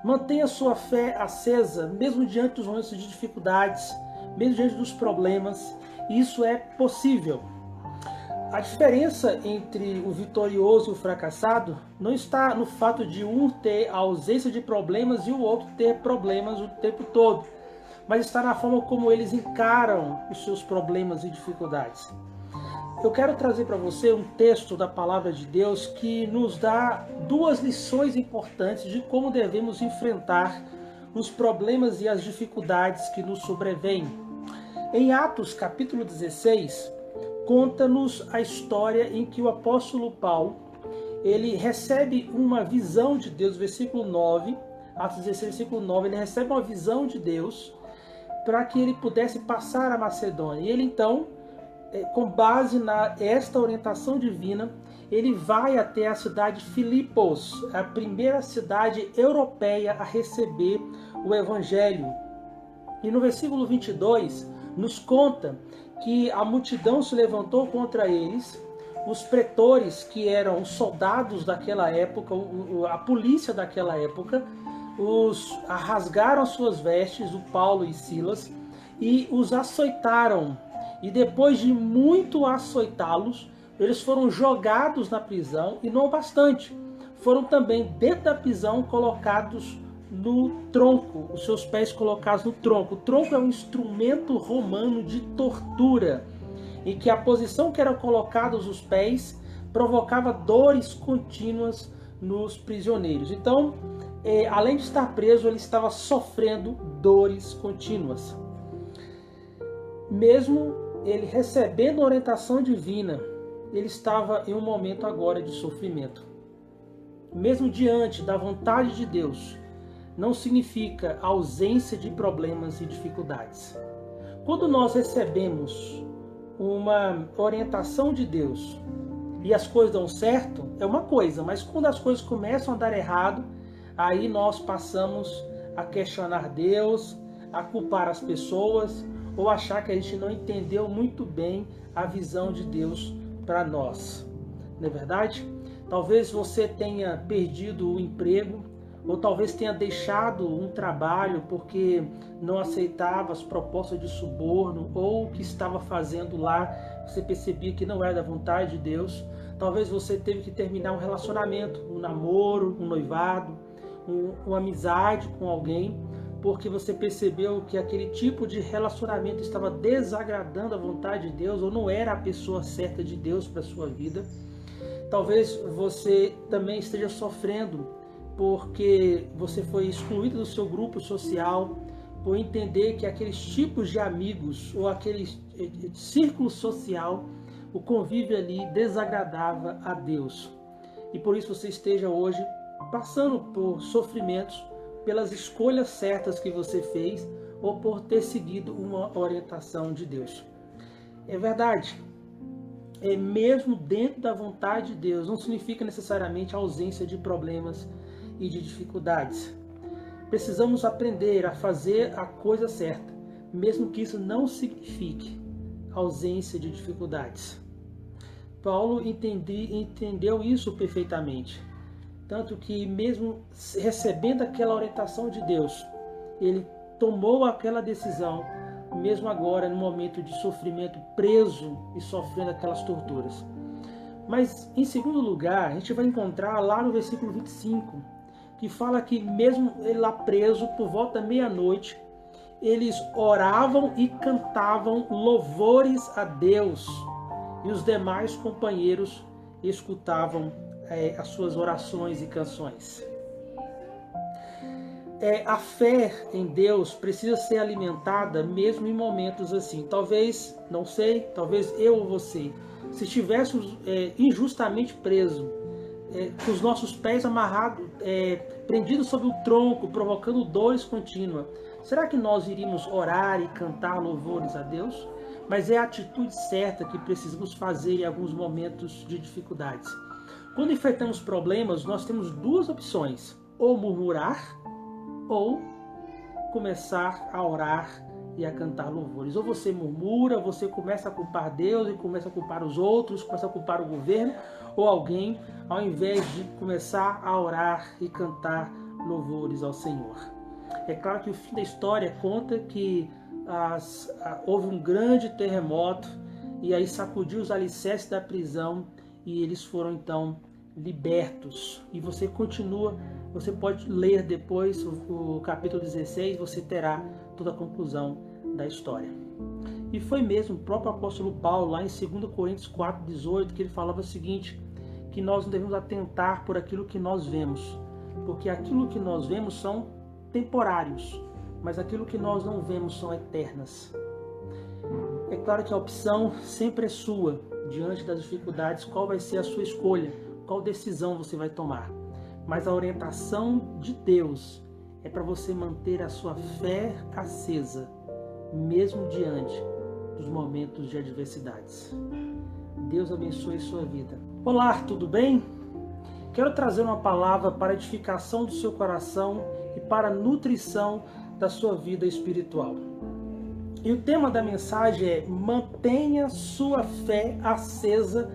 Mantenha sua fé acesa, mesmo diante dos momentos de dificuldades, mesmo diante dos problemas. Isso é possível. A diferença entre o vitorioso e o fracassado não está no fato de um ter a ausência de problemas e o outro ter problemas o tempo todo, mas está na forma como eles encaram os seus problemas e dificuldades. Eu quero trazer para você um texto da Palavra de Deus que nos dá duas lições importantes de como devemos enfrentar os problemas e as dificuldades que nos sobrevêm. Em Atos capítulo 16, conta-nos a história em que o apóstolo Paulo, ele recebe uma visão de Deus, versículo 9, Atos 16, versículo 9, ele recebe uma visão de Deus para que ele pudesse passar a Macedônia. E ele então, com base nesta orientação divina, ele vai até a cidade de Filipos, a primeira cidade europeia a receber o evangelho. E no versículo 22, nos conta que a multidão se levantou contra eles, os pretores, que eram os soldados daquela época, a polícia daquela época, rasgaram suas vestes, o Paulo e Silas, e os açoitaram. E depois de muito açoitá-los, eles foram jogados na prisão, e não bastante, foram também dentro da prisão colocados no tronco, os seus pés colocados no tronco. O tronco é um instrumento romano de tortura, em que a posição que eram colocados os pés provocava dores contínuas nos prisioneiros. Então, além de estar preso, ele estava sofrendo dores contínuas. Mesmo ele recebendo a orientação divina, ele estava em um momento agora de sofrimento. Mesmo diante da vontade de Deus, não significa ausência de problemas e dificuldades. Quando nós recebemos uma orientação de Deus e as coisas dão certo, é uma coisa, mas quando as coisas começam a dar errado, aí nós passamos a questionar Deus, a culpar as pessoas, ou achar que a gente não entendeu muito bem a visão de Deus para nós. Não é verdade? Talvez você tenha perdido o emprego, ou talvez tenha deixado um trabalho porque não aceitava as propostas de suborno, ou o que estava fazendo lá você percebia que não era da vontade de Deus. Talvez você teve que terminar um relacionamento, um namoro, um noivado, uma amizade com alguém, porque você percebeu que aquele tipo de relacionamento estava desagradando a vontade de Deus, ou não era a pessoa certa de Deus para a sua vida. Talvez você também esteja sofrendo porque você foi excluído do seu grupo social, por entender que aqueles tipos de amigos ou aquele círculo social, o convívio ali desagradava a Deus. E por isso você esteja hoje passando por sofrimentos pelas escolhas certas que você fez ou por ter seguido uma orientação de Deus. É verdade, mesmo dentro da vontade de Deus, não significa necessariamente a ausência de problemas e de dificuldades. Precisamos aprender a fazer a coisa certa, mesmo que isso não signifique ausência de dificuldades. Paulo entendeu isso perfeitamente. Tanto que mesmo recebendo aquela orientação de Deus, ele tomou aquela decisão, mesmo agora no momento de sofrimento, preso e sofrendo aquelas torturas. Mas em segundo lugar, a gente vai encontrar lá no versículo 25, que fala que mesmo ele lá preso, por volta da meia-noite, eles oravam e cantavam louvores a Deus, e os demais companheiros escutavam as suas orações e canções. A fé em Deus precisa ser alimentada mesmo em momentos assim. Talvez, não sei, talvez eu ou você, se estivéssemos injustamente presos, com os nossos pés amarrados, prendidos sobre o tronco, provocando dores contínuas, será que nós iríamos orar e cantar louvores a Deus? Mas é a atitude certa que precisamos fazer em alguns momentos de dificuldades. Quando enfrentamos problemas, nós temos duas opções: ou murmurar, ou começar a orar e a cantar louvores. Ou você murmura, você começa a culpar Deus e começa a culpar os outros, começa a culpar o governo ou alguém, ao invés de começar a orar e cantar louvores ao Senhor. É claro que o fim da história conta que houve um grande terremoto e aí sacudiu os alicerces da prisão e eles foram então libertos. E você continua, você pode ler depois o capítulo 16, você terá toda a conclusão da história. E foi mesmo o próprio apóstolo Paulo, lá em 2 Coríntios 4,18, que ele falava o seguinte, que nós não devemos atentar por aquilo que nós vemos, porque aquilo que nós vemos são temporários, mas aquilo que nós não vemos são eternas. É claro que a opção sempre é sua, diante das dificuldades, qual vai ser a sua escolha, qual decisão você vai tomar. Mas a orientação de Deus é para você manter a sua fé acesa, mesmo diante dos momentos de adversidades. Deus abençoe sua vida. Olá, tudo bem? Quero trazer uma palavra para a edificação do seu coração e para a nutrição da sua vida espiritual. E o tema da mensagem é: mantenha sua fé acesa